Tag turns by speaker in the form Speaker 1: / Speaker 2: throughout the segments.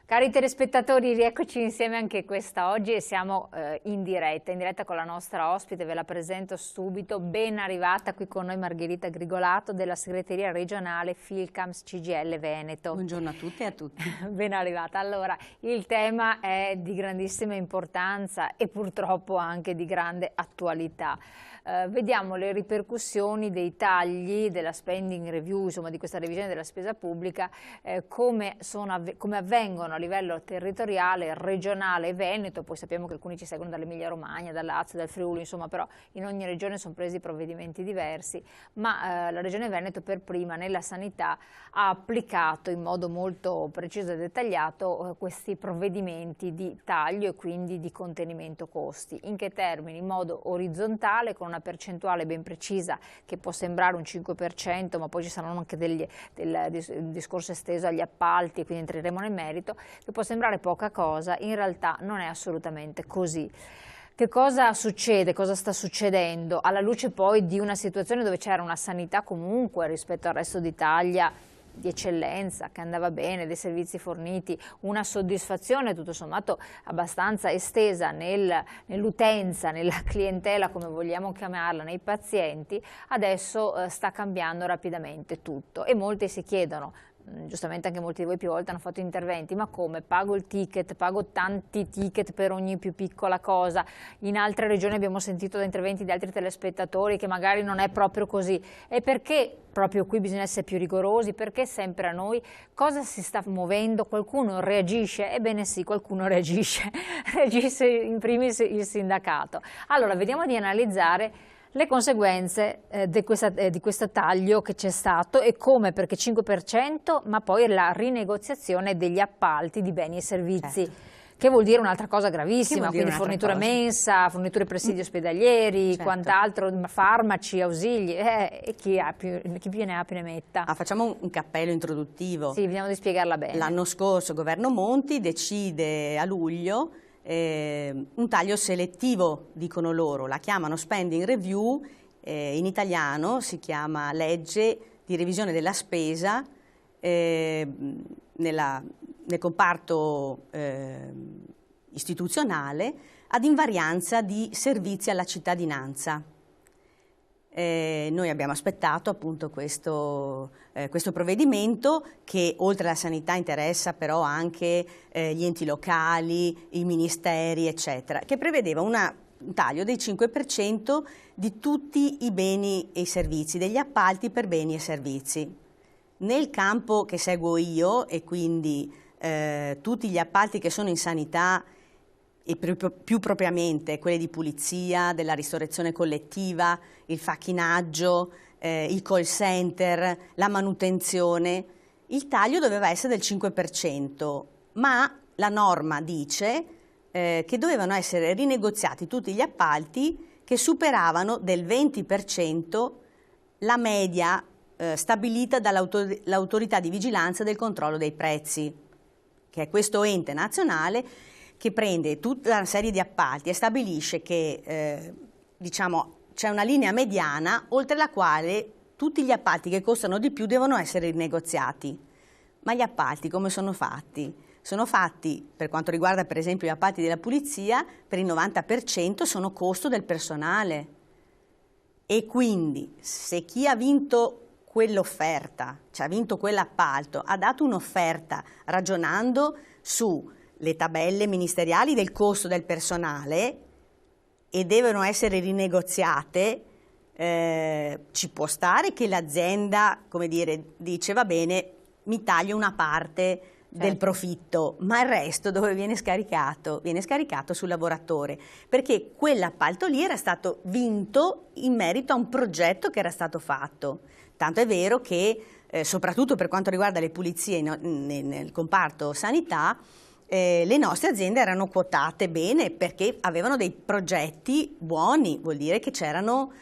Speaker 1: Cari telespettatori, rieccoci insieme anche questa oggi e siamo in diretta con la nostra ospite, ve la presento subito, ben arrivata qui con noi Margherita Grigolato della segreteria regionale Filcams CGIL Veneto.
Speaker 2: Buongiorno a tutte e a tutti.
Speaker 1: Ben arrivata. Allora, il tema è di grandissima importanza e purtroppo anche di grande attualità. Vediamo le ripercussioni dei tagli della spending review, insomma di questa revisione della spesa pubblica, come avvengono a livello territoriale, regionale e Veneto. Poi sappiamo che alcuni ci seguono dall'Emilia Romagna, dal Lazio, dal Friuli, insomma, però in ogni regione sono presi provvedimenti diversi, ma la regione Veneto per prima nella sanità ha applicato in modo molto preciso e dettagliato questi provvedimenti di taglio e quindi di contenimento costi. In che termini? In modo orizzontale, con una percentuale ben precisa che può sembrare un 5%, ma poi ci saranno anche del discorso esteso agli appalti, quindi entreremo nel merito, che può sembrare poca cosa, in realtà non è assolutamente così. Che cosa succede? Cosa sta succedendo? Alla luce poi di una situazione dove c'era una sanità comunque rispetto al resto d'Italia di eccellenza, che andava bene, dei servizi forniti, una soddisfazione tutto sommato abbastanza estesa nell'utenza, nella clientela, come vogliamo chiamarla, nei pazienti, adesso sta cambiando rapidamente tutto e molti si chiedono, giustamente anche molti di voi più volte hanno fatto interventi, ma come? Pago il ticket, pago tanti ticket per ogni più piccola cosa. In altre regioni abbiamo sentito da interventi di altri telespettatori che magari non è proprio così. E perché proprio qui bisogna essere più rigorosi? Perché sempre a noi? Cosa si sta muovendo? Qualcuno reagisce? Ebbene sì, qualcuno reagisce. Reagisce in primis il sindacato. Allora, vediamo di analizzare le conseguenze di questo taglio che c'è stato e come, perché 5%, ma poi la rinegoziazione degli appalti di beni e servizi. Certo. Che vuol dire un'altra cosa gravissima, quindi fornitura mensa, forniture presidi ospedalieri, certo, quant'altro, farmaci, ausili, e chi più ne ha più ne metta.
Speaker 2: Facciamo un cappello introduttivo.
Speaker 1: Sì, vediamo di spiegarla bene.
Speaker 2: L'anno scorso il governo Monti decide a luglio un taglio selettivo, dicono loro, la chiamano spending review, in italiano si chiama legge di revisione della spesa nel comparto istituzionale ad invarianza di servizi alla cittadinanza. Noi abbiamo aspettato appunto questo provvedimento che oltre alla sanità interessa però anche gli enti locali, i ministeri eccetera, che prevedeva un taglio del 5% di tutti i beni e i servizi, degli appalti per beni e servizi. Nel campo che seguo io e quindi tutti gli appalti che sono in sanità e più propriamente quelli di pulizia, della ristorazione collettiva, il facchinaggio, il call center, la manutenzione, il taglio doveva essere del 5%, ma la norma dice che dovevano essere rinegoziati tutti gli appalti che superavano del 20% la media stabilita dall'autorità di vigilanza del controllo dei prezzi, che è questo ente nazionale che prende tutta una serie di appalti e stabilisce che diciamo, c'è una linea mediana oltre la quale tutti gli appalti che costano di più devono essere rinegoziati. Ma gli appalti come sono fatti? Sono fatti, per quanto riguarda per esempio gli appalti della pulizia, per il 90% sono costo del personale. E quindi se chi ha vinto quell'offerta, cioè ha vinto quell'appalto, ha dato un'offerta ragionando sulle tabelle ministeriali del costo del personale e devono essere rinegoziate, ci può stare che l'azienda, come dire, dice va bene, mi taglio una parte del profitto, ma il resto dove viene scaricato? Viene scaricato sul lavoratore, perché quell'appalto lì era stato vinto in merito a un progetto che era stato fatto. Tanto è vero che, soprattutto per quanto riguarda le pulizie nel comparto sanità, le nostre aziende erano quotate bene perché avevano dei progetti buoni, vuol dire che c'erano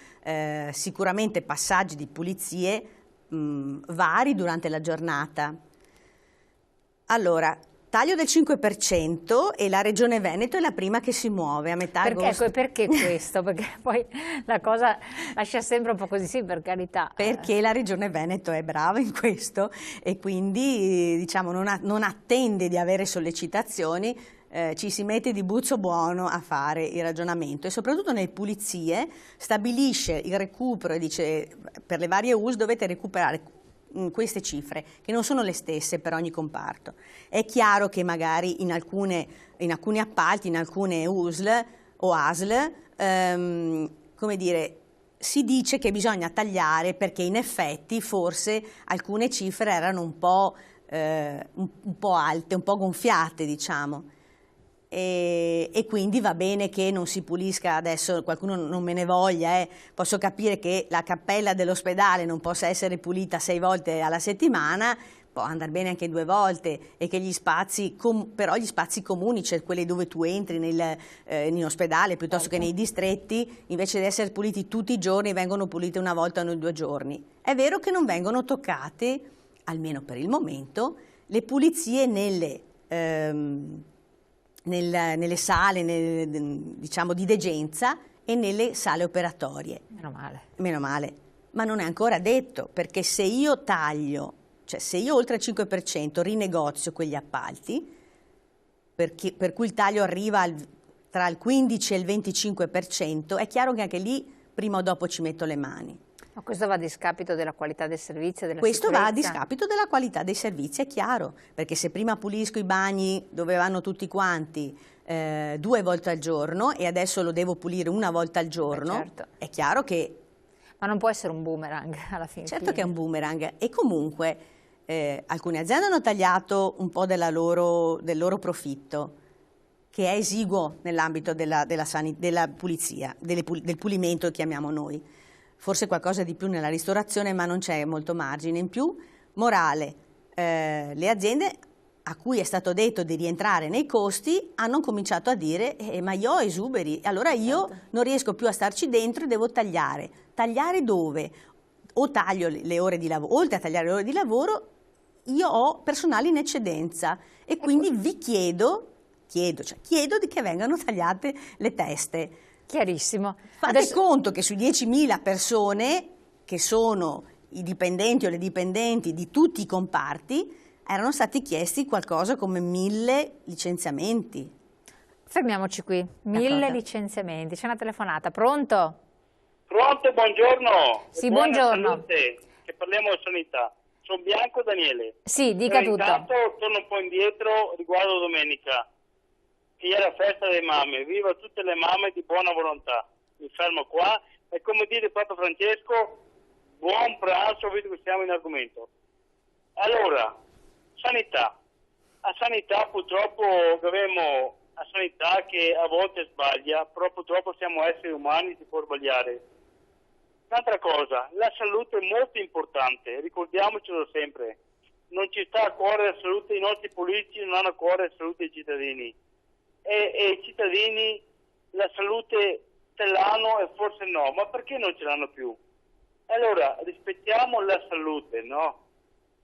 Speaker 2: sicuramente passaggi di pulizie vari durante la giornata. Allora, taglio del 5% e la Regione Veneto è la prima che si muove a metà agosto.
Speaker 1: Perché questo? Perché poi la cosa lascia sempre un po' così, sì, per carità.
Speaker 2: Perché la Regione Veneto è brava in questo e quindi diciamo, non attende di avere sollecitazioni, ci si mette di buzzo buono a fare il ragionamento e soprattutto nelle pulizie stabilisce il recupero e dice per le varie US dovete recuperare queste cifre, che non sono le stesse per ogni comparto. È chiaro che magari in alcuni appalti, in alcune USL o ASL, come dire, si dice che bisogna tagliare perché in effetti forse alcune cifre erano un po' alte, un po' gonfiate, diciamo. E quindi va bene che non si pulisca, adesso qualcuno non me ne voglia, posso capire che la cappella dell'ospedale non possa essere pulita 6 volte alla settimana, può andare bene anche 2 volte e che gli spazi, però gli spazi comuni, cioè quelli dove tu entri in ospedale piuttosto che nei distretti, invece di essere puliti tutti i giorni vengono puliti una volta ogni 2 giorni. È vero che non vengono toccate, almeno per il momento, le pulizie nelle sale diciamo di degenza e nelle sale operatorie.
Speaker 1: Meno male.
Speaker 2: Meno male, ma non è ancora detto, perché se io taglio, cioè se io oltre il 5% rinegozio quegli appalti, per cui il taglio arriva tra il 15 e il 25%, è chiaro che anche lì prima o dopo ci metto le mani.
Speaker 1: Ma questo va a discapito della qualità del servizio, della
Speaker 2: Questo
Speaker 1: sicurezza?
Speaker 2: va a discapito della qualità dei servizi, è chiaro, perché se prima pulisco i bagni dove vanno tutti quanti 2 volte al giorno e adesso lo devo pulire 1 volta al giorno,
Speaker 1: certo.
Speaker 2: È chiaro che...
Speaker 1: Ma non può essere un boomerang alla fine.
Speaker 2: Certo che è un boomerang e comunque alcune aziende hanno tagliato un po' del loro profitto, che è esiguo nell'ambito della pulizia, del pulimento, chiamiamo noi. Forse qualcosa di più nella ristorazione, ma non c'è molto margine in più. Morale, le aziende a cui è stato detto di rientrare nei costi hanno cominciato a dire ma io ho esuberi, allora io non riesco più a starci dentro e devo tagliare. Tagliare dove? O taglio le ore di lavoro, oltre a tagliare le ore di lavoro, io ho personale in eccedenza e quindi vi chiedo di che vengano tagliate le teste.
Speaker 1: Chiarissimo.
Speaker 2: Fate conto che su 10.000 persone, che sono i dipendenti o le dipendenti di tutti i comparti, erano stati chiesti qualcosa come 1.000 licenziamenti.
Speaker 1: Fermiamoci qui, 1.000 licenziamenti. C'è una telefonata, pronto?
Speaker 3: Pronto, buongiorno.
Speaker 1: Sì, buongiorno.
Speaker 3: Salute, che parliamo di sanità. Sono Bianco Daniele.
Speaker 1: Sì, dica tutto.
Speaker 3: Intanto torno un po' indietro riguardo domenica. Ieri festa delle mamme, viva tutte le mamme di buona volontà. Mi fermo qua e come dice Papa Francesco, buon pranzo, visto che siamo in argomento. Allora, sanità. A sanità purtroppo abbiamo a sanità che a volte sbaglia, però purtroppo siamo esseri umani, si può sbagliare. Un'altra cosa, la salute è molto importante, ricordiamocelo sempre. Non ci sta a cuore la salute, i nostri politici non hanno a cuore la salute dei cittadini. E i cittadini la salute ce l'hanno e forse no, ma perché non ce l'hanno più? Allora rispettiamo la salute, no?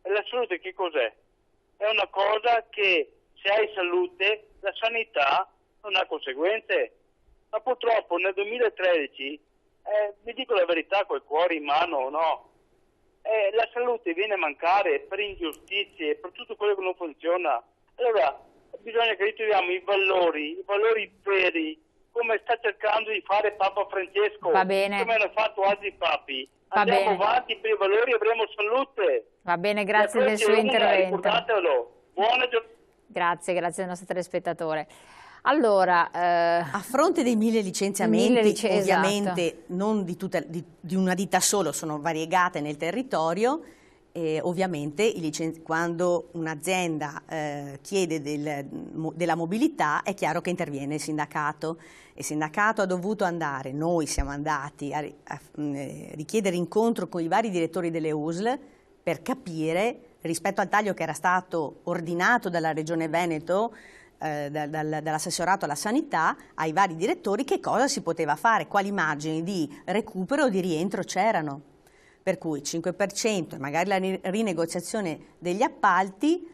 Speaker 3: E la salute che cos'è? È una cosa che se hai salute la sanità non ha conseguenze, ma purtroppo nel 2013, vi dico la verità col cuore in mano, no? La salute viene a mancare per ingiustizie, per tutto quello che non funziona. Allora bisogna che ritroviamo i valori veri, come sta cercando di fare Papa Francesco,
Speaker 1: Va bene.
Speaker 3: come hanno fatto altri papi.
Speaker 1: Va
Speaker 3: Andiamo
Speaker 1: bene.
Speaker 3: avanti per i valori e avremo salute.
Speaker 1: Va bene, grazie del suo intervento.
Speaker 3: Ricordatelo. Buona giornata.
Speaker 1: Grazie del nostro telespettatore. Allora,
Speaker 2: a fronte dei 1.000 licenziamenti,
Speaker 1: 1.000
Speaker 2: ovviamente
Speaker 1: esatto.
Speaker 2: non di una ditta solo, sono variegate nel territorio, ovviamente quando un'azienda chiede della mobilità è chiaro che interviene il sindacato. Il sindacato ha dovuto andare, noi siamo andati a richiedere incontro con i vari direttori delle USL per capire, rispetto al taglio che era stato ordinato dalla Regione Veneto, dall'assessorato alla sanità, ai vari direttori, che cosa si poteva fare, quali margini di recupero o di rientro c'erano. Per cui 5% e magari la rinegoziazione degli appalti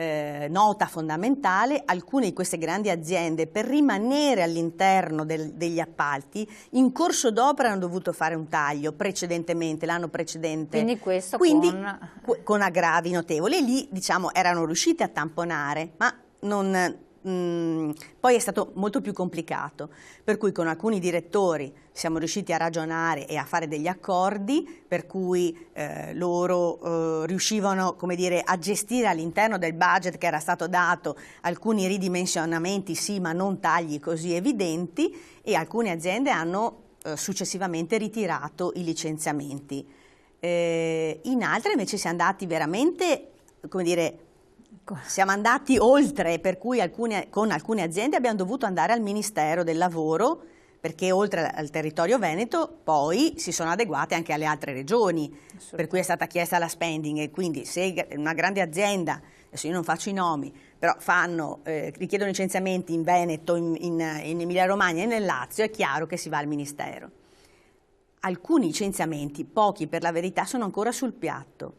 Speaker 2: nota fondamentale, alcune di queste grandi aziende per rimanere all'interno degli appalti in corso d'opera hanno dovuto fare un taglio precedentemente, l'anno precedente.
Speaker 1: Quindi questo
Speaker 2: con aggravi notevoli, e lì diciamo erano riusciti a tamponare, ma poi è stato molto più complicato, per cui con alcuni direttori siamo riusciti a ragionare e a fare degli accordi per cui loro riuscivano, come dire, a gestire all'interno del budget che era stato dato alcuni ridimensionamenti, sì, ma non tagli così evidenti, e alcune aziende hanno successivamente ritirato i licenziamenti. In altre invece siamo andati veramente, come dire, siamo andati oltre, per cui con alcune aziende abbiamo dovuto andare al Ministero del Lavoro, perché oltre al territorio veneto poi si sono adeguate anche alle altre regioni, per cui è stata chiesta la spending, e quindi se una grande azienda, adesso io non faccio i nomi, però richiedono licenziamenti in Veneto, in Emilia Romagna e nel Lazio, è chiaro che si va al Ministero. Alcuni licenziamenti, pochi per la verità, sono ancora sul piatto,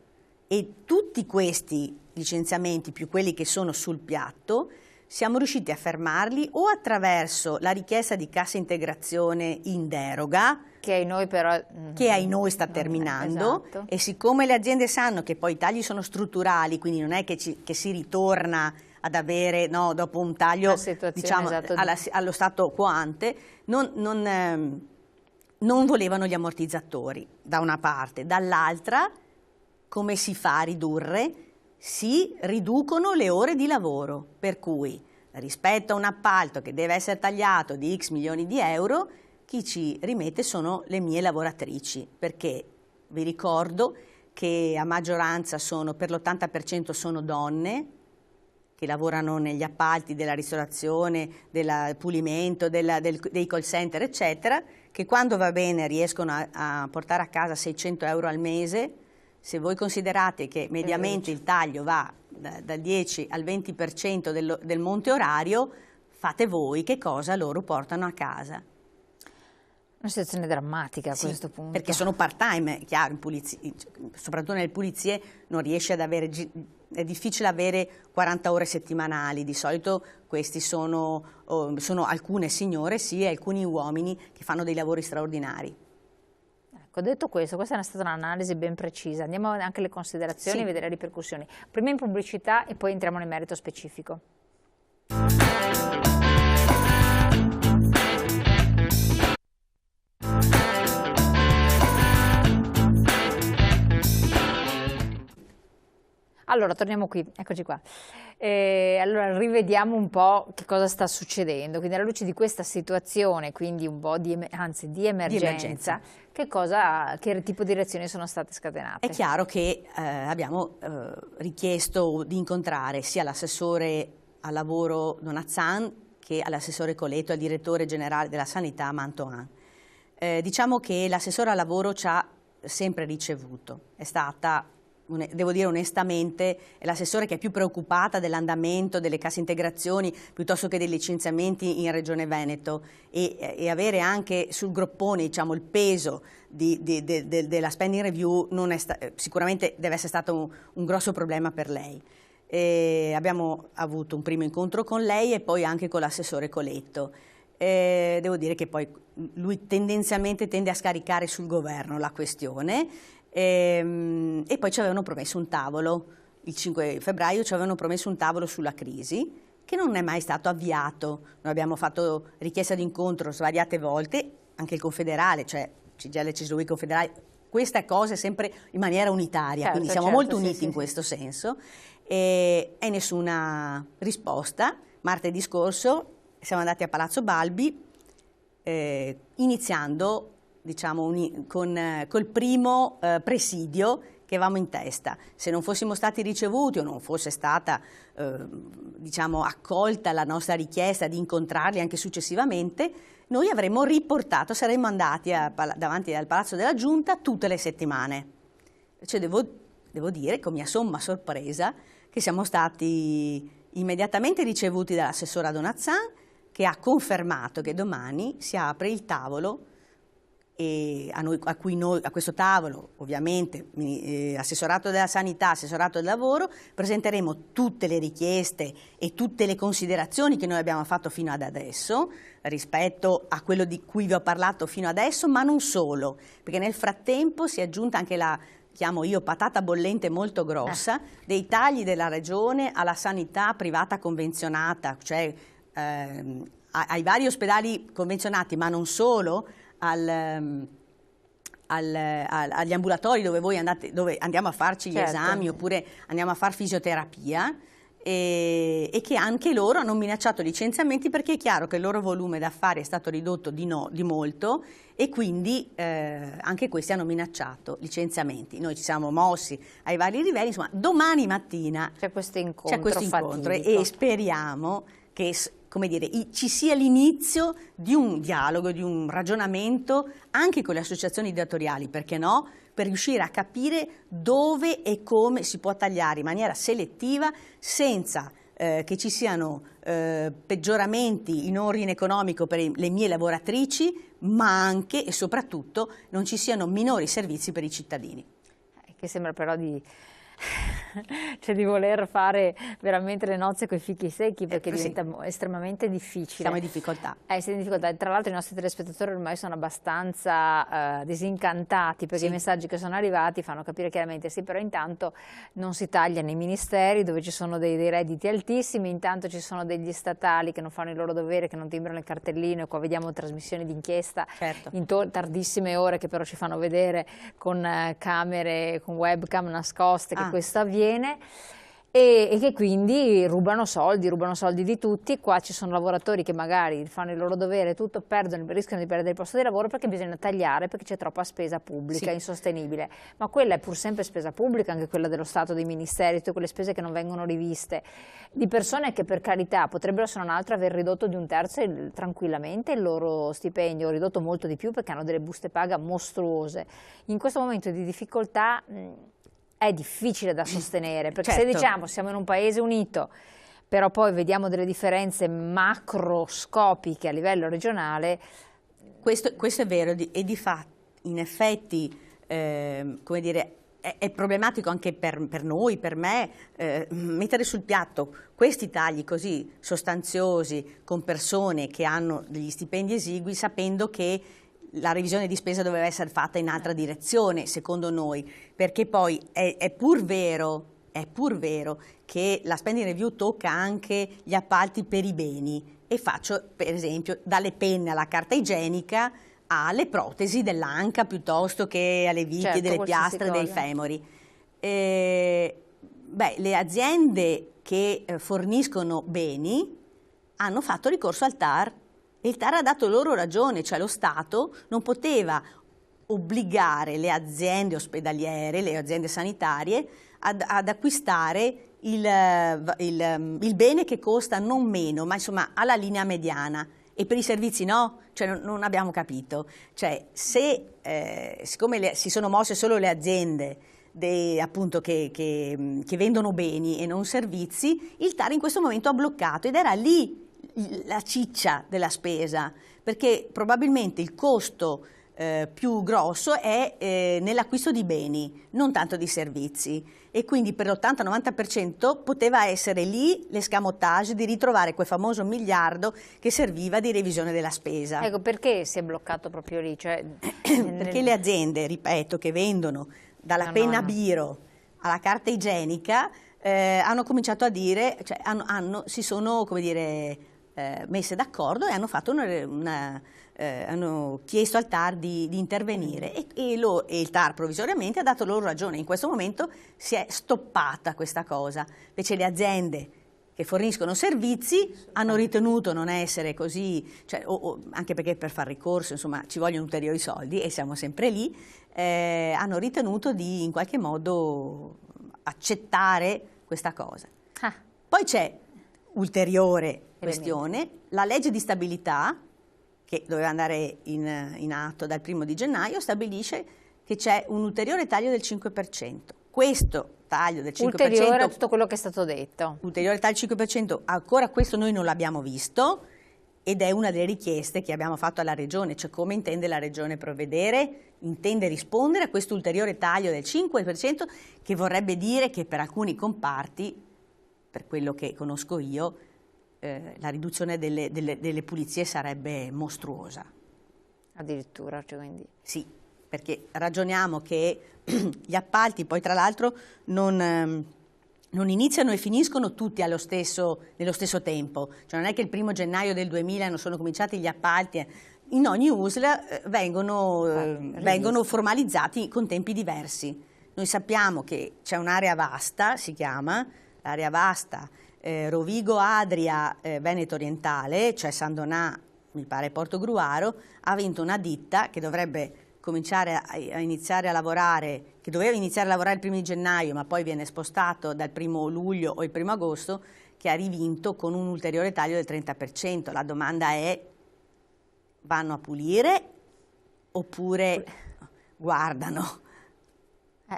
Speaker 2: e tutti questi licenziamenti, più quelli che sono sul piatto, siamo riusciti a fermarli o attraverso la richiesta di cassa integrazione in deroga,
Speaker 1: che ai noi però
Speaker 2: sta terminando,
Speaker 1: esatto.
Speaker 2: E siccome le aziende sanno che poi i tagli sono strutturali, quindi non è che si ritorna ad avere, no, dopo un taglio, diciamo,
Speaker 1: esatto,
Speaker 2: allo stato quo ante, non volevano gli ammortizzatori da una parte, dall'altra come si fa a ridurre? Si riducono le ore di lavoro, per cui rispetto a un appalto che deve essere tagliato di X milioni di euro, chi ci rimette sono le mie lavoratrici, perché vi ricordo che a maggioranza per l'80% sono donne che lavorano negli appalti della ristorazione, del pulimento, dei call center, eccetera, che quando va bene riescono a portare a casa 600 euro al mese. Se voi considerate che mediamente il taglio va dal 10 al 20% del monte orario, fate voi che cosa loro portano a casa.
Speaker 1: Una situazione drammatica a
Speaker 2: Sì,
Speaker 1: questo punto.
Speaker 2: perché sono part-time, chiaro, soprattutto nelle pulizie non riesce ad avere, è difficile avere 40 ore settimanali, di solito questi sono alcune signore sì e alcuni uomini che fanno dei lavori straordinari.
Speaker 1: Detto questo, questa è stata un'analisi ben precisa, andiamo anche alle considerazioni e vedere le ripercussioni. Prima in pubblicità e poi entriamo nel merito specifico. Allora, torniamo qui, eccoci qua. Allora, rivediamo un po' che cosa sta succedendo. Quindi alla luce di questa situazione, quindi un po' di emergenza, che tipo di reazioni sono state scatenate?
Speaker 2: È chiaro che abbiamo richiesto di incontrare sia l'assessore al lavoro Donazzan che all'assessore Coletto e al direttore generale della sanità Mantoan. Diciamo che l'assessore al lavoro ci ha sempre ricevuto, è stata, devo dire onestamente, è l'assessore che è più preoccupata dell'andamento delle casse integrazioni piuttosto che dei licenziamenti in Regione Veneto, e avere anche sul groppone, diciamo, il peso della spending review sicuramente deve essere stato un grosso problema per lei. Abbiamo avuto un primo incontro con lei e poi anche con l'assessore Coletto. Devo dire che poi lui tendenzialmente tende a scaricare sul governo la questione. E poi ci avevano promesso un tavolo, il 5 febbraio ci avevano promesso un tavolo sulla crisi che non è mai stato avviato. Noi abbiamo fatto richiesta di incontro svariate volte, anche il Confederale, cioè CGIL, CSUI, Confederale, queste cose sempre in maniera unitaria, quindi siamo molto uniti in questo senso, e nessuna risposta. Martedì scorso siamo andati a Palazzo Balbi, iniziando, diciamo, col primo presidio che avevamo in testa. Se non fossimo stati ricevuti o non fosse stata diciamo, accolta la nostra richiesta di incontrarli anche successivamente, noi avremmo riportato, saremmo andati davanti al Palazzo della Giunta tutte le settimane. Cioè, devo dire, con mia somma sorpresa, che siamo stati immediatamente ricevuti dall'assessora Donazzan, che ha confermato che domani si apre il tavolo e a questo tavolo, ovviamente, assessorato della sanità, assessorato del lavoro, presenteremo tutte le richieste e tutte le considerazioni che noi abbiamo fatto fino ad adesso rispetto a quello di cui vi ho parlato fino adesso, ma non solo, perché nel frattempo si è aggiunta anche la, chiamo io, patata bollente molto grossa, dei tagli della Regione alla sanità privata convenzionata, cioè ai vari ospedali convenzionati, ma non solo, agli ambulatori dove andiamo a farci gli esami oppure andiamo a fare fisioterapia, e che anche loro hanno minacciato licenziamenti, perché è chiaro che il loro volume d'affari è stato ridotto di molto, e quindi anche questi hanno minacciato licenziamenti. Noi ci siamo mossi ai vari livelli, insomma domani mattina
Speaker 1: c'è questo incontro
Speaker 2: e speriamo che, come dire, ci sia l'inizio di un dialogo, di un ragionamento anche con le associazioni datoriali, perché no? Per riuscire a capire dove e come si può tagliare in maniera selettiva senza che ci siano peggioramenti in ordine economico per le mie lavoratrici, ma anche e soprattutto non ci siano minori servizi per i cittadini.
Speaker 1: Che sembra però cioè di voler fare veramente le nozze con i fichi secchi, perché diventa estremamente difficile.
Speaker 2: Siamo in difficoltà.
Speaker 1: Siamo in difficoltà. Tra l'altro i nostri telespettatori ormai sono abbastanza disincantati, perché i messaggi che sono arrivati fanno capire chiaramente sì, però intanto non si taglia nei ministeri dove ci sono dei redditi altissimi, intanto ci sono degli statali che non fanno il loro dovere, che non timbrano il cartellino, e qua vediamo trasmissioni d'inchiesta in tardissime ore che però ci fanno vedere con camere, con webcam nascoste che questo avviene, e che quindi rubano soldi di tutti. Qua ci sono lavoratori che magari fanno il loro dovere, tutto, rischiano di perdere il posto di lavoro perché bisogna tagliare, perché c'è troppa spesa pubblica, insostenibile. Ma quella è pur sempre spesa pubblica, anche quella dello Stato, dei ministeri, tutte quelle spese che non vengono riviste, di persone che per carità potrebbero, se non altro, aver ridotto di 1/3 tranquillamente il loro stipendio, ridotto molto di più perché hanno delle buste paga mostruose. In questo momento di difficoltà è difficile da sostenere, perché se diciamo siamo in un paese unito, però poi vediamo delle differenze macroscopiche a livello regionale.
Speaker 2: Questo è vero, e in effetti, come dire, è problematico anche per noi, per me, mettere sul piatto questi tagli così sostanziosi con persone che hanno degli stipendi esigui, sapendo che la revisione di spesa doveva essere fatta in altra direzione, secondo noi, perché poi è pur vero che la spending review tocca anche gli appalti per i beni, e faccio per esempio dalle penne alla carta igienica alle protesi dell'anca piuttosto che alle viti, delle piastre, dei femori. Le aziende che forniscono beni hanno fatto ricorso al TAR, e il TAR ha dato loro ragione, cioè lo Stato non poteva obbligare le aziende ospedaliere, le aziende sanitarie ad acquistare il bene che costa non meno, ma insomma alla linea mediana, e per i servizi no, cioè non abbiamo capito. Cioè siccome si sono mosse solo le aziende appunto che vendono beni e non servizi, il TAR in questo momento ha bloccato, ed era lì la ciccia della spesa, perché probabilmente il costo più grosso è nell'acquisto di beni, non tanto di servizi, e quindi per l'80-90% poteva essere lì l'escamotage di ritrovare quel famoso miliardo che serviva di revisione della spesa.
Speaker 1: Ecco, perché si è bloccato proprio lì? Cioè,
Speaker 2: perché le aziende, ripeto, che vendono dalla penna biro alla carta igienica hanno cominciato a dire, cioè si sono, come dire, messe d'accordo e hanno fatto hanno chiesto al TAR di intervenire, e il TAR provvisoriamente ha dato loro ragione. In questo momento si è stoppata questa cosa, invece le aziende che forniscono servizi hanno ritenuto non essere così, cioè, anche perché per far ricorso insomma ci vogliono ulteriori soldi e siamo sempre lì, hanno ritenuto di in qualche modo accettare questa cosa. Poi c'è ulteriore questione, la legge di stabilità, che doveva andare in atto dal 1° gennaio, stabilisce che c'è un ulteriore taglio del 5%. Questo taglio del 5%...
Speaker 1: Ulteriore a tutto quello che è stato detto.
Speaker 2: Ulteriore taglio del 5%, ancora questo noi non l'abbiamo visto, ed è una delle richieste che abbiamo fatto alla Regione, cioè come intende la Regione provvedere, intende rispondere a questo ulteriore taglio del 5%, che vorrebbe dire che per alcuni comparti, per quello che conosco io, la riduzione delle pulizie sarebbe mostruosa.
Speaker 1: Addirittura, cioè quindi.
Speaker 2: Sì, perché ragioniamo che gli appalti poi tra l'altro non iniziano e finiscono tutti nello stesso tempo, cioè non è che il 1° gennaio del 2000 non sono cominciati gli appalti, in ogni USL vengono formalizzati con tempi diversi. Noi sappiamo che c'è un'area vasta, si chiama, l'area vasta Rovigo-Adria Veneto Orientale, cioè San Donà, mi pare Portogruaro, ha vinto una ditta che dovrebbe cominciare a iniziare a lavorare, che doveva iniziare a lavorare il 1° gennaio, ma poi viene spostato dal 1° luglio o il 1° agosto, che ha rivinto con un ulteriore taglio del 30%. La domanda è: vanno a pulire oppure guardano?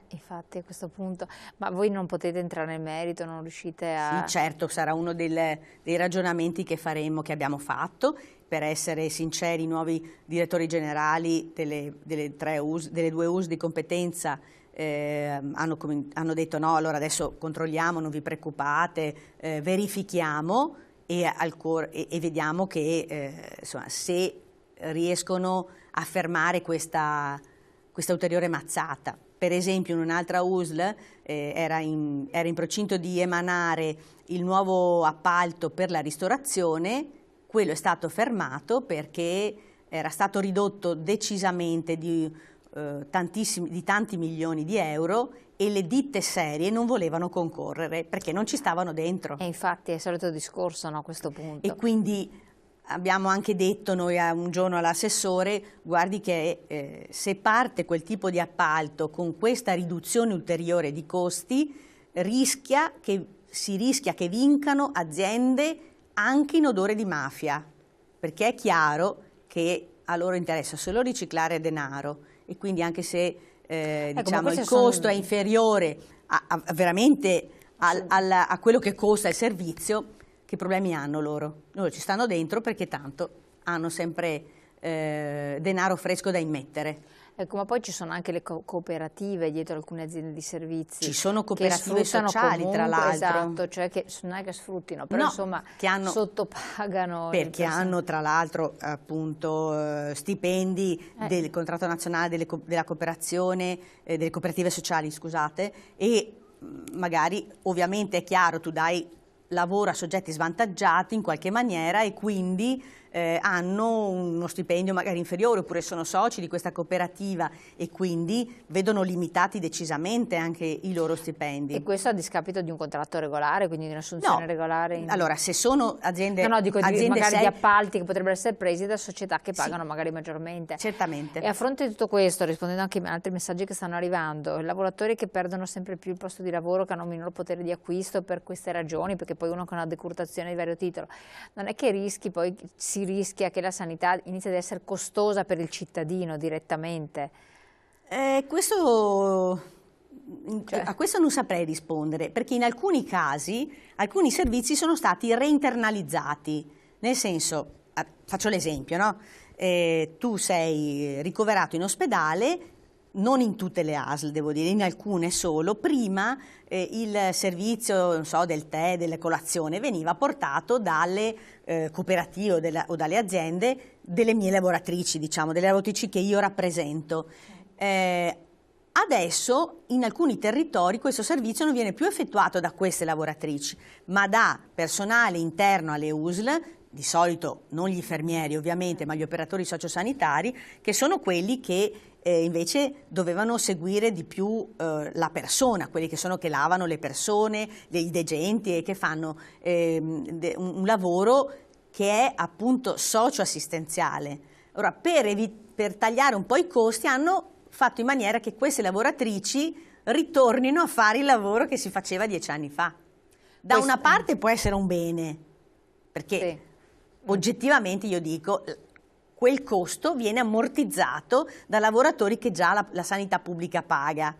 Speaker 1: Infatti a questo punto, ma voi non potete entrare nel merito, non riuscite a...
Speaker 2: Sì, certo, sarà uno dei ragionamenti che faremo, che abbiamo fatto. Per essere sinceri, i nuovi direttori generali delle 2 US di competenza hanno detto no, allora adesso controlliamo, non vi preoccupate, verifichiamo e vediamo che insomma, se riescono a fermare questa ulteriore mazzata. Per esempio in un'altra USL era in procinto di emanare il nuovo appalto per la ristorazione. Quello è stato fermato perché era stato ridotto decisamente di tanti milioni di euro e le ditte serie non volevano concorrere perché non ci stavano dentro.
Speaker 1: E infatti è il solito discorso, no, a questo punto.
Speaker 2: E quindi abbiamo anche detto noi un giorno all'assessore: guardi che se parte quel tipo di appalto con questa riduzione ulteriore di costi, si rischia che vincano aziende anche in odore di mafia, perché è chiaro che a loro interessa solo riciclare denaro e quindi anche se diciamo, il costo è inferiore veramente a quello che costa il servizio, che problemi hanno loro? Loro ci stanno dentro perché tanto hanno sempre denaro fresco da immettere.
Speaker 1: Ecco, ma poi ci sono anche le cooperative dietro alcune aziende di servizi.
Speaker 2: Ci sono cooperative sociali,
Speaker 1: comunque,
Speaker 2: tra l'altro.
Speaker 1: Esatto, cioè che non è che sfruttino, però
Speaker 2: no,
Speaker 1: insomma sottopagano.
Speaker 2: Perché hanno tra l'altro appunto stipendi del contratto nazionale della cooperazione, delle cooperative sociali, scusate, e magari ovviamente è chiaro, tu dai lavoro a soggetti svantaggiati in qualche maniera e quindi hanno uno stipendio magari inferiore oppure sono soci di questa cooperativa e quindi vedono limitati decisamente anche i loro stipendi.
Speaker 1: E questo a discapito di un contratto regolare, quindi di un'assunzione regolare?
Speaker 2: Allora, se sono aziende,
Speaker 1: dico magari di appalti che potrebbero essere presi da società che pagano magari maggiormente.
Speaker 2: Certamente.
Speaker 1: E a fronte di tutto questo, rispondendo anche a altri messaggi che stanno arrivando, i lavoratori che perdono sempre più il posto di lavoro, che hanno minor potere di acquisto per queste ragioni, perché poi uno con una decurtazione di vario titolo, non è che si rischia che la sanità inizi ad essere costosa per il cittadino direttamente?
Speaker 2: A questo non saprei rispondere, perché in alcuni casi alcuni servizi sono stati reinternalizzati, nel senso, faccio l'esempio, no? Tu sei ricoverato in ospedale, non in tutte le ASL, devo dire, in alcune solo. Prima il servizio, non so, del tè, delle colazioni veniva portato dalle cooperative o dalle aziende delle mie lavoratrici, diciamo, delle lavoratrici che io rappresento. Adesso in alcuni territori questo servizio non viene più effettuato da queste lavoratrici, ma da personale interno alle USL, di solito non gli infermieri ovviamente, ma gli operatori sociosanitari, che sono quelli che invece dovevano seguire di più la persona, quelli che lavano le persone, i degenti e che fanno un lavoro che è appunto socioassistenziale. Ora, per tagliare un po' i costi hanno fatto in maniera che queste lavoratrici ritornino a fare il lavoro che si faceva 10 anni fa. Da una parte può essere un bene, perché oggettivamente io dico quel costo viene ammortizzato da lavoratori che già la sanità pubblica paga.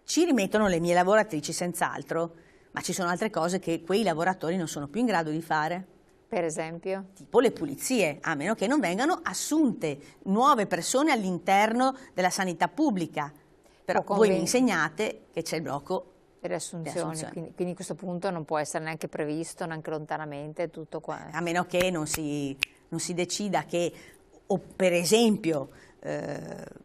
Speaker 2: Ci rimettono le mie lavoratrici senz'altro, ma ci sono altre cose che quei lavoratori non sono più in grado di fare.
Speaker 1: Per esempio?
Speaker 2: Tipo le pulizie, a meno che non vengano assunte nuove persone all'interno della sanità pubblica. Però voi mi insegnate che c'è il blocco
Speaker 1: delle assunzioni, quindi a questo punto non può essere neanche previsto, neanche lontanamente tutto qua.
Speaker 2: A meno che non si decida che, o per esempio,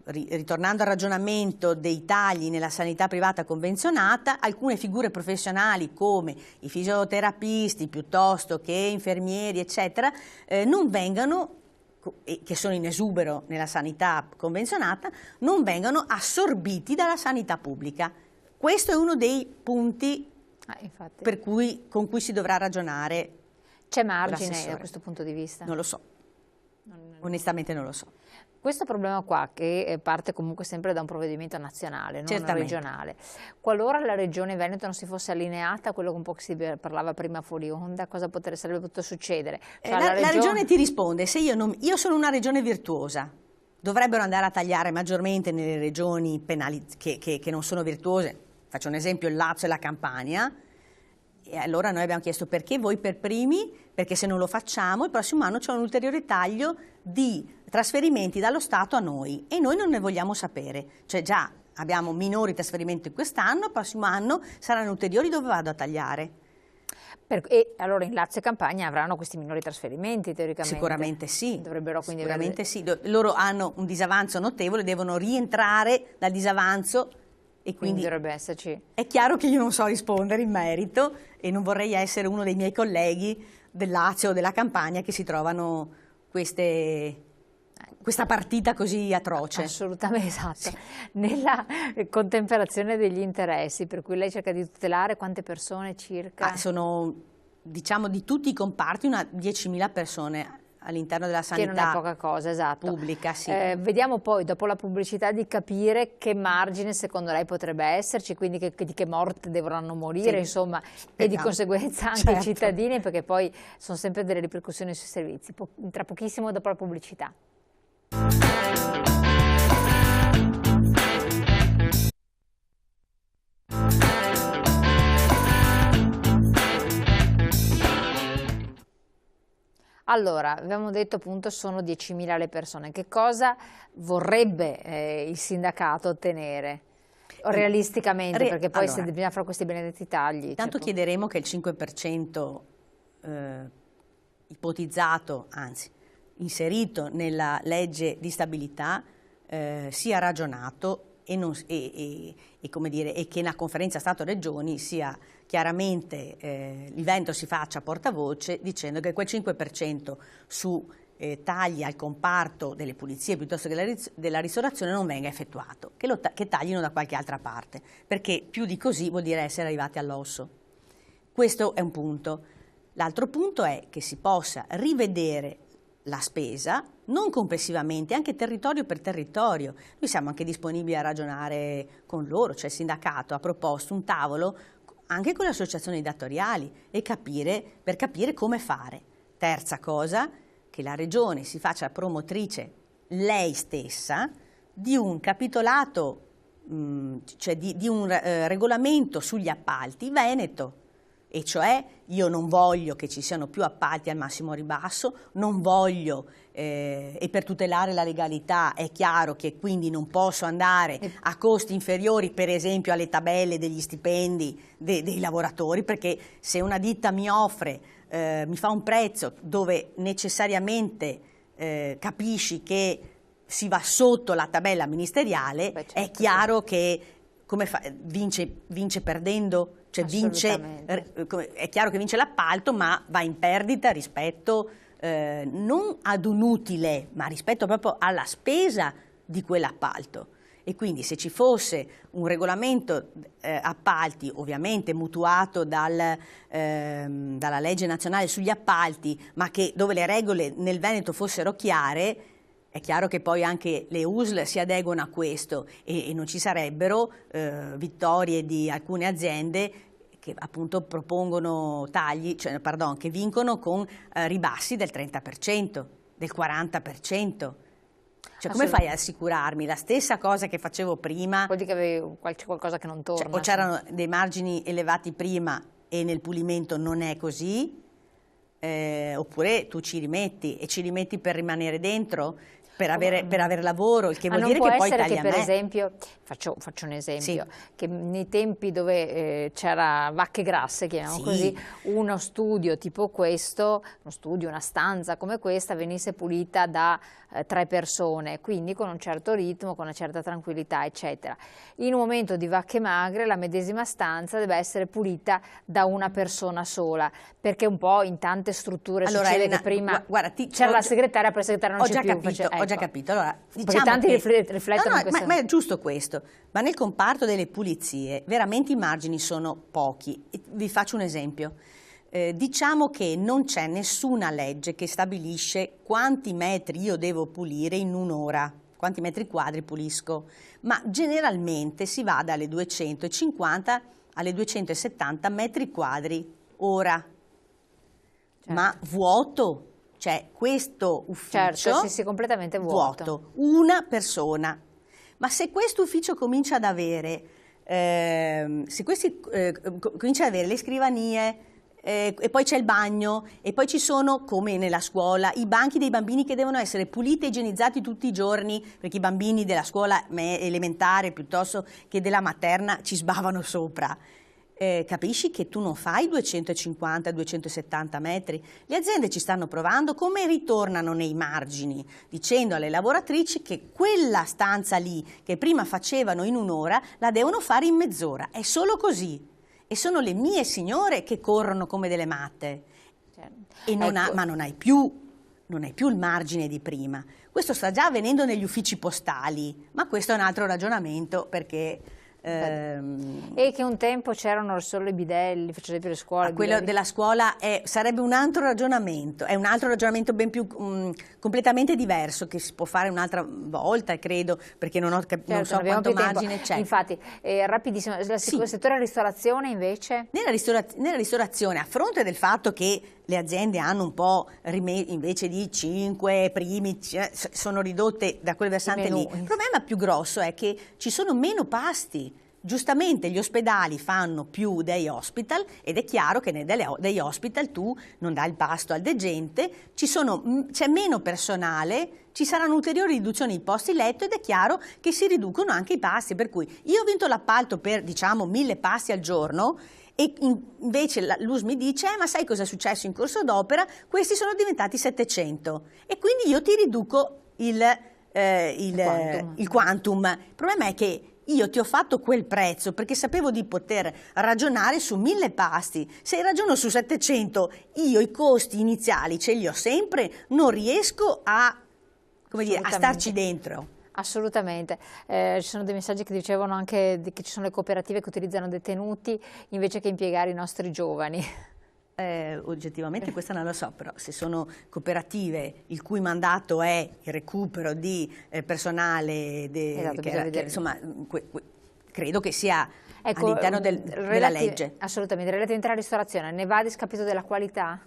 Speaker 2: ritornando al ragionamento dei tagli nella sanità privata convenzionata, alcune figure professionali come i fisioterapisti piuttosto che infermieri eccetera non vengano, che sono in esubero nella sanità convenzionata, non vengano assorbiti dalla sanità pubblica. Questo è uno dei punti con cui si dovrà ragionare.
Speaker 1: C'è margine da questo punto di vista?
Speaker 2: Non lo so, onestamente non lo so.
Speaker 1: Questo problema qua, che parte comunque sempre da un provvedimento nazionale, non regionale, qualora la Regione Veneto non si fosse allineata a quello che un po' si parlava prima fuori onda, cosa sarebbe potuto succedere? Cioè,
Speaker 2: la regione ti risponde, se io sono una regione virtuosa, dovrebbero andare a tagliare maggiormente nelle regioni che non sono virtuose, faccio un esempio, il Lazio e la Campania, e allora noi abbiamo chiesto perché voi per primi, perché se non lo facciamo il prossimo anno c'è un ulteriore taglio di trasferimenti dallo Stato a noi e noi non ne vogliamo sapere, cioè già abbiamo minori trasferimenti quest'anno, il prossimo anno saranno ulteriori, dove vado a tagliare?
Speaker 1: E allora in Lazio e Campania avranno questi minori trasferimenti teoricamente?
Speaker 2: Sicuramente sì,
Speaker 1: dovrebbero quindi
Speaker 2: sicuramente sì, loro hanno un disavanzo notevole, devono rientrare dal disavanzo. E quindi
Speaker 1: dovrebbe esserci.
Speaker 2: È chiaro che io non so rispondere in merito e non vorrei essere uno dei miei colleghi del Lazio o della Campania che si trovano questa partita così atroce.
Speaker 1: Assolutamente, esatto. Sì. Nella contemperazione degli interessi, per cui lei cerca di tutelare quante persone circa?
Speaker 2: Sono, diciamo, di tutti i comparti una 10.000 persone all'interno della sanità
Speaker 1: che non è poca cosa, esatto.
Speaker 2: Pubblica, sì.
Speaker 1: Vediamo poi, dopo la pubblicità, di capire che margine secondo lei potrebbe esserci, quindi di che morte dovranno morire, sì, insomma, e di conseguenza anche i cittadini, perché poi sono sempre delle ripercussioni sui servizi. Tra pochissimo dopo la pubblicità. Allora, abbiamo detto appunto sono 10.000 le persone. Che cosa vorrebbe il sindacato ottenere realisticamente? Perché poi se bisogna fare questi benedetti tagli.
Speaker 2: Tanto chiederemo che il 5% ipotizzato, anzi inserito nella legge di stabilità sia ragionato e che la conferenza Stato-Regioni sia chiaramente, il Veneto si faccia portavoce dicendo che quel 5% su tagli al comparto delle pulizie piuttosto che della ristorazione non venga effettuato, che taglino da qualche altra parte, perché più di così vuol dire essere arrivati all'osso. Questo è un punto. L'altro punto è che si possa rivedere la spesa, non complessivamente, anche territorio per territorio. Noi siamo anche disponibili a ragionare con loro, cioè il sindacato ha proposto un tavolo anche con le associazioni datoriali per capire come fare. Terza cosa, che la Regione si faccia promotrice lei stessa di un capitolato, cioè di un regolamento sugli appalti veneto. E cioè io non voglio che ci siano più appalti al massimo ribasso, non voglio, e per tutelare la legalità è chiaro che quindi non posso andare a costi inferiori, per esempio alle tabelle degli stipendi dei lavoratori, perché se una ditta mi offre, mi fa un prezzo dove necessariamente capisci che si va sotto la tabella ministeriale, è chiaro che vince perdendo. Cioè è chiaro che vince l'appalto, ma va in perdita rispetto non ad un utile, ma rispetto proprio alla spesa di quell'appalto. E quindi se ci fosse un regolamento appalti, ovviamente mutuato dalla legge nazionale sugli appalti, ma dove le regole nel Veneto fossero chiare, è chiaro che poi anche le USL si adeguano a questo e non ci sarebbero vittorie di alcune aziende che appunto propongono tagli, che vincono con ribassi del 30%, del 40%. Cioè come fai a assicurarmi? La stessa cosa che facevo prima.
Speaker 1: Vuol dire che avevi qualcosa che non torna.
Speaker 2: O c'erano dei margini elevati prima e nel pulimento non è così. oppure tu ci rimetti e ci rimetti per rimanere dentro, per avere lavoro, il che vuol dire che poi tagli a me.
Speaker 1: Non può essere che, per esempio, faccio un esempio, che nei tempi dove c'era vacche grasse, chiamiamo così, uno studio tipo questo, una stanza come questa, venisse pulita da 3 persone, quindi con un certo ritmo, con una certa tranquillità, eccetera. In un momento di vacche magre la medesima stanza deve essere pulita da una persona sola, perché un po' in tante strutture succede che prima c'era la segretaria, poi la segretaria non c'è più.
Speaker 2: Ho già capito, allora,
Speaker 1: perché tanti riflettono questo.
Speaker 2: Ma è giusto questo, ma nel comparto delle pulizie veramente i margini sono pochi. Vi faccio un esempio. Diciamo che non c'è nessuna legge che stabilisce quanti metri io devo pulire in un'ora, quanti metri quadri pulisco, ma generalmente si va dalle 250 alle 270 metri quadri ora, ma vuoto. Cioè questo ufficio
Speaker 1: sì, completamente vuoto.
Speaker 2: Una persona. Ma se questo ufficio comincia ad avere, comincia ad avere le scrivanie, e poi c'è il bagno, e poi ci sono, come nella scuola, i banchi dei bambini che devono essere puliti e igienizzati tutti i giorni, perché i bambini della scuola elementare piuttosto che della materna ci sbavano sopra. Capisci che tu non fai 250-270 metri? Le aziende ci stanno provando, come ritornano nei margini, dicendo alle lavoratrici che quella stanza lì, che prima facevano in un'ora, la devono fare in mezz'ora. È solo così. E sono le mie signore che corrono come delle matte. E ma non hai più il margine di prima. Questo sta già avvenendo negli uffici postali, ma questo è un altro ragionamento, perché...
Speaker 1: E che un tempo c'erano solo i bidelli, faccio esempio le scuole.
Speaker 2: Quello della scuola sarebbe un altro ragionamento, è un altro ragionamento ben più completamente diverso, che si può fare un'altra volta, credo, perché non so quanto margine c'è.
Speaker 1: Infatti, rapidissimo, il settore ristorazione invece?
Speaker 2: Nella ristorazione, a fronte del fatto che le aziende hanno un po' invece di 5 primi, sono ridotte da quel versante lì. Il problema più grosso è che ci sono meno pasti. Giustamente gli ospedali fanno più day hospital ed è chiaro che nei day hospital tu non dai il pasto al degente, c'è meno personale, ci saranno ulteriori riduzioni di posti letto ed è chiaro che si riducono anche i pasti, per cui io ho vinto l'appalto per, diciamo, 1000 pasti al giorno e invece l'US mi dice ma sai cosa è successo in corso d'opera? Questi sono diventati 700 e quindi io ti riduco il quantum. Il problema è che io ti ho fatto quel prezzo perché sapevo di poter ragionare su 1000 pasti. Se ragiono su 700, io i costi iniziali ce li ho sempre, non riesco a starci dentro.
Speaker 1: Assolutamente, ci sono dei messaggi che dicevano anche che ci sono le cooperative che utilizzano detenuti invece che impiegare i nostri giovani.
Speaker 2: Oggettivamente questa non lo so, però se sono cooperative il cui mandato è il recupero di personale, insomma, credo che sia all'interno della legge.
Speaker 1: Assolutamente, relativamente alla ristorazione, ne va a discapito della qualità?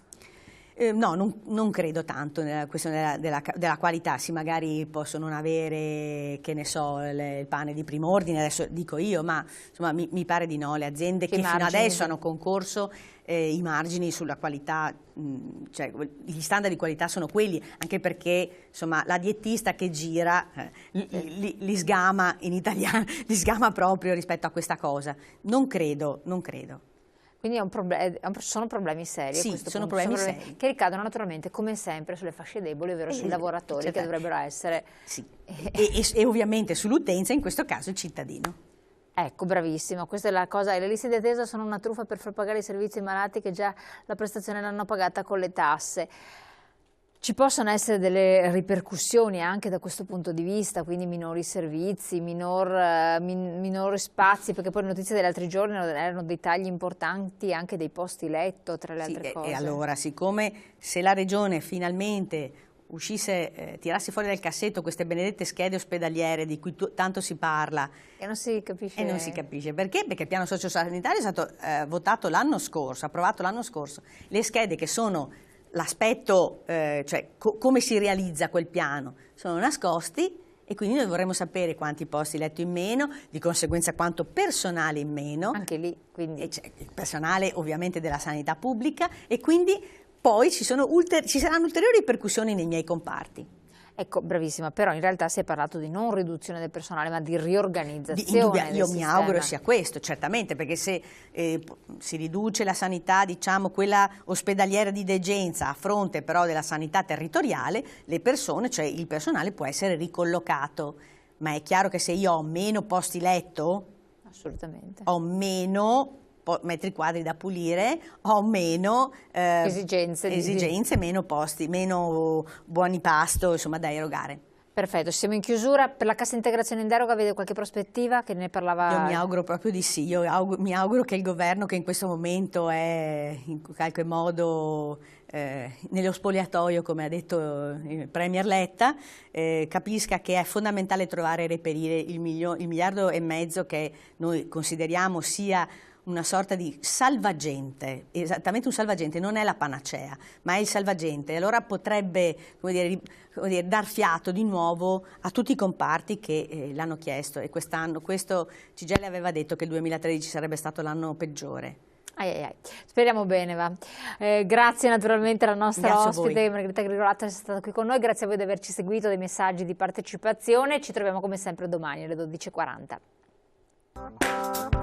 Speaker 2: No, non credo tanto nella questione della qualità. Sì, magari possono non avere, che ne so, il pane di primo ordine, adesso dico io, ma insomma mi pare di no. Le aziende che fino adesso hanno concorso, i margini sulla qualità, cioè gli standard di qualità sono quelli, anche perché insomma la dietista che gira li sgama in italiano, li sgama proprio rispetto a questa cosa. Non credo.
Speaker 1: Quindi sono problemi seri.
Speaker 2: Sì, sono problemi seri.
Speaker 1: Che ricadono naturalmente, come sempre, sulle fasce deboli, ovvero sui lavoratori, che dovrebbero essere...
Speaker 2: Sì. e ovviamente sull'utenza, in questo caso il cittadino.
Speaker 1: Ecco, bravissimo, questa è la cosa. Le liste di attesa sono una truffa per far pagare i servizi ai malati che già la prestazione l'hanno pagata con le tasse. Ci possono essere delle ripercussioni anche da questo punto di vista, quindi minori servizi, minori spazi, perché poi le notizie degli altri giorni erano dei tagli importanti anche dei posti letto, tra le altre cose.
Speaker 2: E allora, siccome se la Regione finalmente tirasse fuori dal cassetto queste benedette schede ospedaliere di cui tanto si parla
Speaker 1: e non si capisce.
Speaker 2: Perché? Perché il piano sociosanitario è stato votato l'anno scorso, approvato l'anno scorso. Le schede che sono l'aspetto, cioè come si realizza quel piano, sono nascosti e quindi noi vorremmo sapere quanti posti letto in meno, di conseguenza quanto personale in meno.
Speaker 1: Anche lì, quindi.
Speaker 2: Il personale ovviamente della sanità pubblica e quindi poi ci saranno ulteriori ripercussioni nei miei comparti.
Speaker 1: Ecco, bravissima, però in realtà si è parlato di non riduzione del personale, ma di riorganizzazione
Speaker 2: Io mi auguro sia questo, certamente, perché se si riduce la sanità, diciamo, quella ospedaliera di degenza a fronte però della sanità territoriale, le persone, cioè il personale può essere ricollocato, ma è chiaro che se io ho meno posti letto,
Speaker 1: assolutamente,
Speaker 2: ho meno metri quadri da pulire, ho meno esigenze, meno posti, meno buoni pasto, insomma, da erogare.
Speaker 1: Perfetto, siamo in chiusura. Per la cassa integrazione in deroga vede qualche prospettiva? Che ne parlava?
Speaker 2: Io mi auguro proprio di sì, mi auguro che il governo, che in questo momento è in qualche modo nello spogliatoio, come ha detto il Premier Letta, capisca che è fondamentale trovare e reperire il 1,5 miliardi che noi consideriamo sia una sorta di salvagente, esattamente un salvagente, non è la panacea, ma è il salvagente. Allora potrebbe, come dire, dar fiato di nuovo a tutti i comparti che l'hanno chiesto, e quest'anno, questo Cigelle aveva detto che il 2013 sarebbe stato l'anno peggiore.
Speaker 1: Speriamo bene, va. Grazie naturalmente alla nostra ospite Margherita Grigolato per essere stata qui con noi, grazie a voi di averci seguito, dei messaggi di partecipazione, ci troviamo come sempre domani alle 12:40.